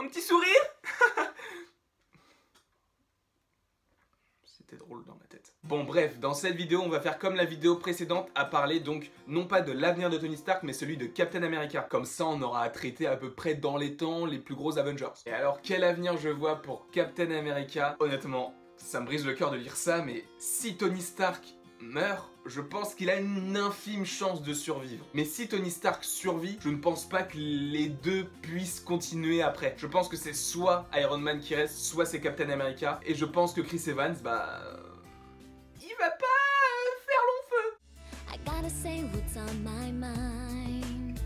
Un petit sourire. C'était drôle dans ma tête. Bon bref, dans cette vidéo, on va faire comme la vidéo précédente, à parler donc non pas de l'avenir de Tony Stark, mais celui de Captain America. Comme ça, on aura à traiter à peu près dans les temps les plus gros Avengers. Et alors, quel avenir je vois pour Captain America? Honnêtement, ça me brise le cœur de dire ça, mais si Tony Stark meurt, je pense qu'il a une infime chance de survivre. Mais si Tony Stark survit, je ne pense pas que les deux puissent continuer après. Je pense que c'est soit Iron Man qui reste, soit c'est Captain America. Et je pense que Chris Evans, il va pas faire long feu. I gotta say what's on my mind.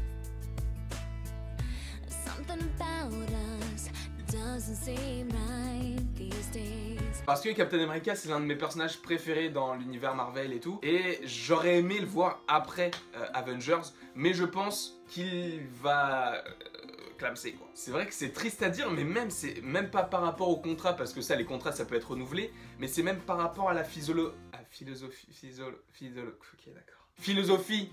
Something about us doesn't seem right these days. Parce que Captain America, c'est l'un de mes personnages préférés dans l'univers Marvel et tout. Et j'aurais aimé le voir après Avengers, mais je pense qu'il va clamser quoi. C'est vrai que c'est triste à dire, mais c'est même pas par rapport au contrat, parce que ça, les contrats, ça peut être renouvelé, mais c'est même par rapport à la philosophie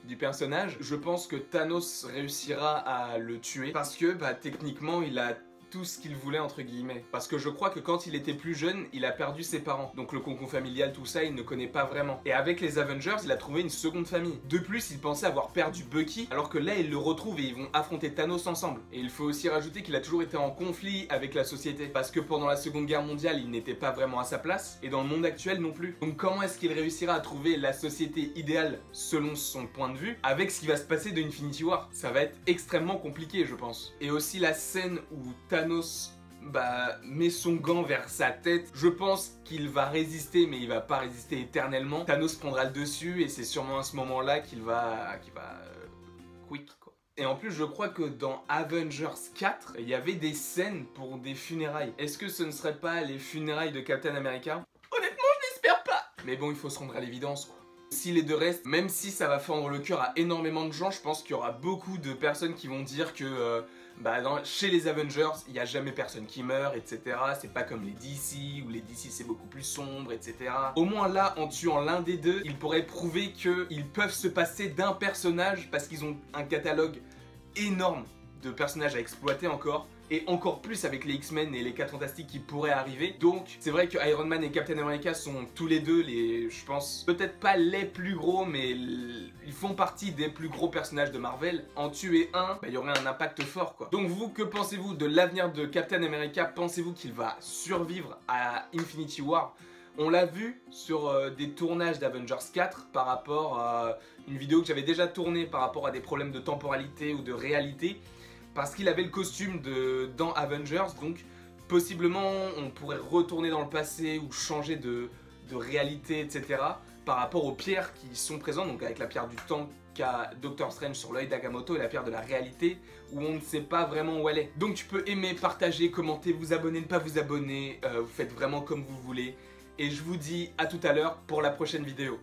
du personnage. Je pense que Thanos réussira à le tuer, parce que techniquement, il a tout ce qu'il voulait entre guillemets. Parce que je crois que quand il était plus jeune, il a perdu ses parents. Donc le cocon familial, tout ça, il ne connaît pas vraiment. Et avec les Avengers, il a trouvé une seconde famille. De plus, il pensait avoir perdu Bucky, alors que là, il le retrouve et ils vont affronter Thanos ensemble. Et il faut aussi rajouter qu'il a toujours été en conflit avec la société. Parce que pendant la Seconde Guerre mondiale, il n'était pas vraiment à sa place. Et dans le monde actuel non plus. Donc comment est-ce qu'il réussira à trouver la société idéale selon son point de vue avec ce qui va se passer de Infinity War? Ça va être extrêmement compliqué, je pense. Et aussi la scène où Thanos met son gant vers sa tête. Je pense qu'il va résister, mais il va pas résister éternellement. Thanos prendra le dessus et c'est sûrement à ce moment-là qu'il va quick quoi. Et en plus, je crois que dans Avengers 4, il y avait des scènes pour des funérailles. Est-ce que ce ne serait pas les funérailles de Captain America? Honnêtement, je n'espère pas. Mais bon, il faut se rendre à l'évidence quoi. Si les deux restent, même si ça va fendre le cœur à énormément de gens, je pense qu'il y aura beaucoup de personnes qui vont dire que chez les Avengers, il n'y a jamais personne qui meurt, etc. C'est pas comme les DC, où les DC c'est beaucoup plus sombre, etc. Au moins là, en tuant l'un des deux, ils pourraient prouver qu'ils peuvent se passer d'un personnage parce qu'ils ont un catalogue énorme de personnages à exploiter encore. Et encore plus avec les X-Men et les 4 Fantastiques qui pourraient arriver. Donc c'est vrai que Iron Man et Captain America sont tous les deux je pense, peut-être pas les plus gros, mais ils font partie des plus gros personnages de Marvel. En tuer un, il y aurait un impact fort quoi. Donc vous, que pensez-vous de l'avenir de Captain America? Pensez-vous qu'il va survivre à Infinity War? On l'a vu sur des tournages d'Avengers 4 par rapport à une vidéo que j'avais déjà tournée par rapport à des problèmes de temporalité ou de réalité. Parce qu'il avait le costume dans Avengers, donc possiblement on pourrait retourner dans le passé ou changer de réalité, etc. Par rapport aux pierres qui sont présentes, donc avec la pierre du temps qu'a Doctor Strange sur l'œil d'Agamotto et la pierre de la réalité où on ne sait pas vraiment où elle est. Donc tu peux aimer, partager, commenter, vous abonner, ne pas vous abonner, vous faites vraiment comme vous voulez. Et je vous dis à tout à l'heure pour la prochaine vidéo.